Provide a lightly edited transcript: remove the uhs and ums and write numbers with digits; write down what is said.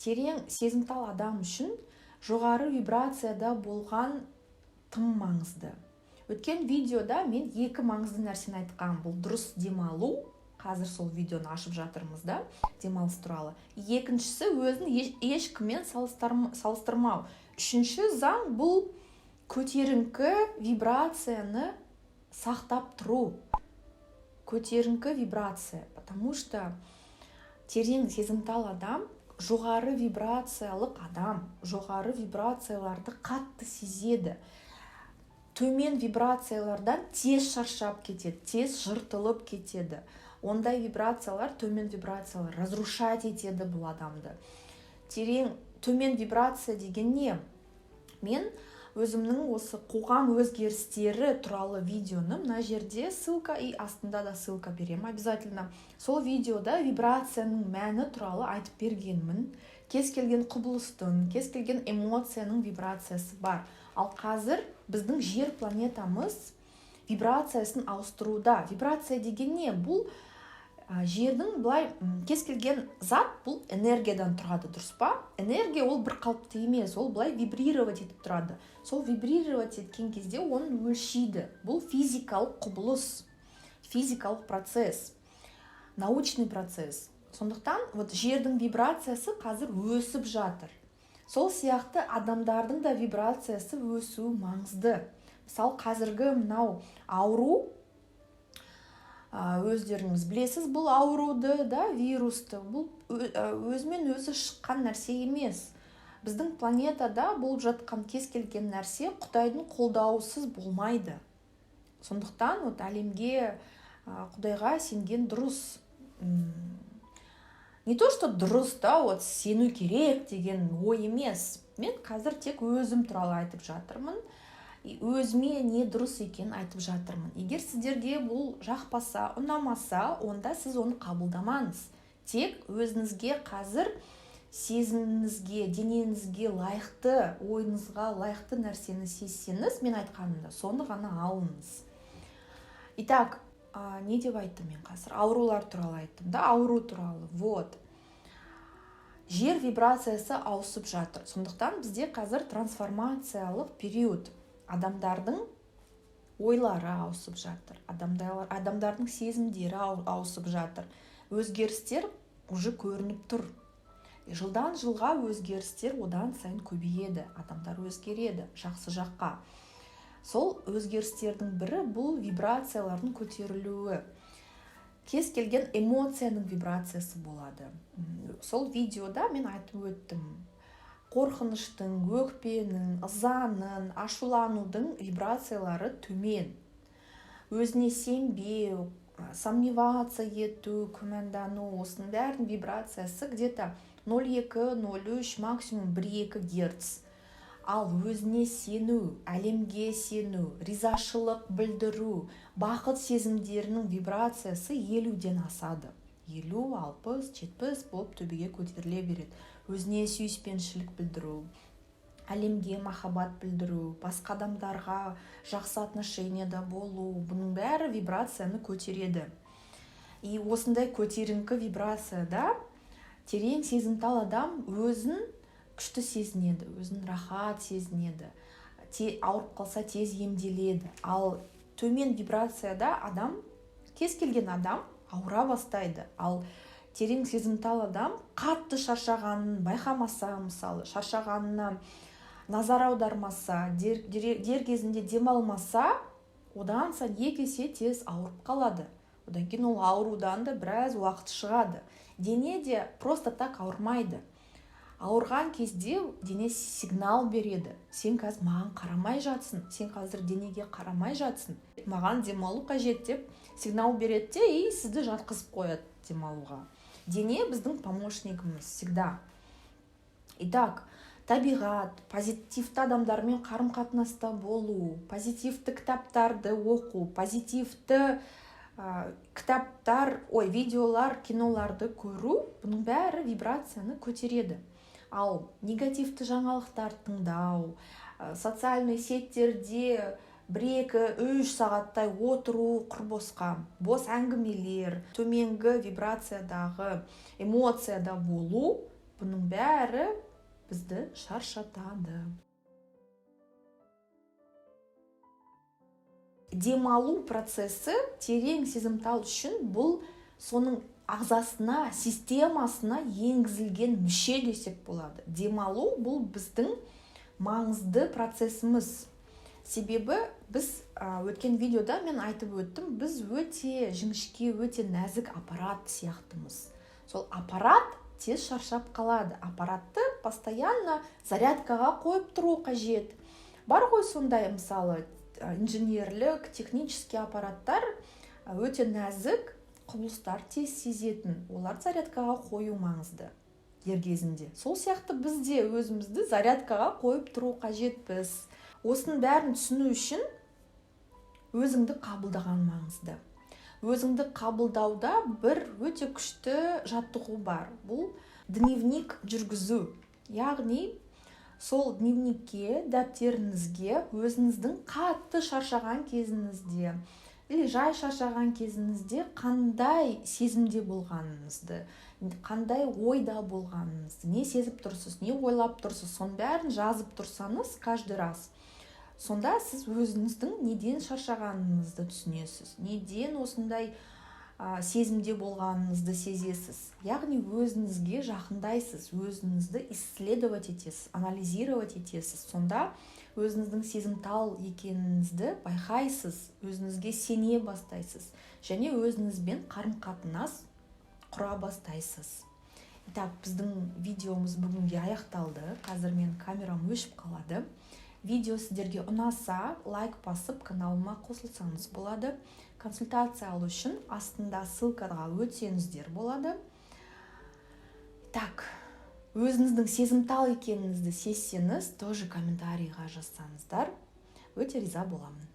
терең сезімтал адам үшін жоғары вибрацияда болған тым маңызды. Өткен видеода мен екі маңызды нәрсені айтқан. Бұл дұрыс демалу. Қазір сол видеоны ашып жатырмыз да, демалыс туралы. Екіншісі өзін ешкіммен салыстырмау. Үшінші заң бұл көтеріңкі вибрацияны сақтап тұру. Көтеріңкі вибрация, потому что терең сезімтал адам жоғары вибрациялық адам, жоғары вибрацияларды қатты сезеді. Төмен вибрациялардан тез шаршап кетеді, тез жыртылып кетеді. Ондай вибрациялар, төмен вибрациялар разрушать етеді бұл адамды. Төмен вибрация деген не? Мен өзімнің осы қоғам өзгерістері туралы видеоны мына жерде ссылка и астында да ссылка беремін обязательно. Сол видеода вибрацияның мәні туралы айтып бергенмін. Кез келген құбылыстың, кез келген эмоцияның вибрациясы бар. Ал қазір біздің жер планетамыз вибрациясын ауыстыруда. Вибрация деген не? Бұл жердің былай кез келген зат бұл энергиядан тұрады, дұрыс па? Энергия ол бір қалыпты емес, ол былай вибрировать етіп тұрады. Сол вибрировать еткен кезде оны өлшейді. Бұл физикалық құбылыс, физикалық процесс, научный процесс. Сондықтан жердің вибрациясы қазір өсіп жатыр. Сол сияқты адамдардың да вибрациясы өсуі маңызды. Мысалы қазіргі мынау ауру, өздеріңіз білесіз, бұл ауруды да, вирусты, бұл өзімен өзі шыққан нәрсе емес. Біздің планетада болып жатқан кез келген нәрсе Құдайдың қолдаусыз болмайды. Сондықтан әлемге Құдайға сенген дұрыс. Не то, что дұрыс да, сену керек деген ой емес. Мен қазір тек өзім туралы айтып жатырмын. Өзіме не дұрыс екен айтып жатырмын. Егер сіздерге бұл жақпаса, ұнамаса, онда сіз оны қабылдамаңыз. Тек өзіңізге қазір сезіміңізге, денеңізге лайықты, ойыңызға лайықты нәрсені сезсеңіз, мен айтқанымда, соны ғана алыңыз. Итак, не деп айттым мен қазір? Аурулар туралы айттым да, ауру туралы. Жер вибрациясы ауысып жатыр. Сондықтан бізде қазір трансформациялық период. Адамдардың ойлары ауысып жатыр. Адамдардың сезімдері ауысып жатыр. Өзгерістер уже көрініп тұр. Жылдан жылға өзгерістер одан сайын көбейеді. Адамдар өзгереді жақсы жаққа. Сол өзгерістердің бірі бұл вибрациялардың көтерілуі. Кез келген эмоцияның вибрациясы болады. Сол видеода мен айтып өттім. Қорқыныштың, өкпенің, ызаның, ашуланудың вибрациялары төмен. Өзіне сенбеу, сомневаться ету, күмәндану, осының бәрінің вибрациясы где-то 0,2-0,3, максимум 1-2 герц. Ал өзіне сену, әлемге сену, ризашылық білдіру, бақыт сезімдерінің вибрациясы 50-ден асады. 50, 60, 70 болып төбеге көтеріле береді. Өзіне сүйіспеншілік білдіру, әлемге махаббат білдіру, басқа адамдарға жақсы отношенияда болу, бұның бәрі вибрацияны көтереді. И осындай көтеріңкі вибрацияда терең сезімтал адам өзін күшті сезінеді, өзін рахат сезінеді, ауырып қалса тез емделеді. Ал төмен вибрацияда адам, кез келген адам ауыра бастайды. Ал терең сезімтал адам қатты шаршағанын байқамаса, мысалы, шаршағанына назар аудармаса, дер кезінде демалмаса, одан сайын екі есе тез ауырып қалады. Одан кейін ол аурудан да біраз уақыт шығады. Дене де просто так ауырмайды. Ауырған кезде дене сигнал береді. Сен қазір маған қарамай жатсың, сен қазір денеге қарамай жатсың. Маған демалу қажет деп сигнал береді де, и сізді жатқызып қояды демалуға. Дене біздің помощнигіміз всегда. Итак, табиғат, позитивті адамдармен қарым-қатынаста болу, позитивті кітаптарды оқу, позитивті видеолар, киноларды көру, бұның бәрі вибрацияны көтереді. Ал негативті жаңалықтар тыңдау, социальный сеттерде 1-2-3 сағаттай отыру құрбосқа, бос әңгімелер, төменгі вибрациядағы эмоцияда болу, бұның бәрі бізді шаршатады. Демалу процесі терең сезімтал үшін бұл соның ағзасына, системасына енгізілген мүше десек болады. Демалу бұл біздің маңызды процесіміз. Себебі біз өткен видеода мен айтып өттім, біз өте жіңішке, өте нәзік аппарат сияқтымыз. Сол аппарат тез шаршап қалады. Аппаратты постоянно зарядкаға қойып тұру қажет. Бар ғой сондай, мысалы, инженерлік, технический аппараттар өте нәзік, құбылыстар тез сезетін. Олар зарядкаға қою маңызды дер кезінде. Сол сияқты біз де өзімізді зарядкаға қойып тұру қажетпіз. Осының бәрін түсіну үшін өзіңді қабылдаған маңызды. Өзіңді қабылдауда бір өте күшті жаттығу бар. Бұл дневник жүргізу. Яғни сол дневникке, дәптеріңізге өзіңіздің қатты шаршаған кезіңізде, или жай шаршаған кезіңізде қандай сезімде болғаныңызды, қандай ойда болғаныңызды, не сезіп тұрсыз, не ойлап тұрсыз, соның бәрін жазып тұрсаңыз каждый раз, сонда сіз өзіңіздің неден шаршағаныңызды түсінесіз, неден осындай сезімде болғаныңызды сезесіз. Яғни өзіңізге жақындайсыз, өзіңізді исследовать етесіз, анализировать етесіз. Сонда өзіңіздің сезімтал екеніңізді байқайсыз, өзіңізге сене бастайсыз және өзіңізбен қарым-қатынас құра бастайсыз. Так, біздің видеомыз бүгінге аяқталды. Қазір мен камерам өшіп қалады. Видео сіздерге ұнаса, лайк басып, каналыма қосылсаңыз болады. Консультация алу үшін астында ссылкаға өтсеңіздер болады. Так, өзіңіздің сезімтал екеніңізді сезсеңіз, тоже комментарийға жазсаңыздар, өте риза боламын.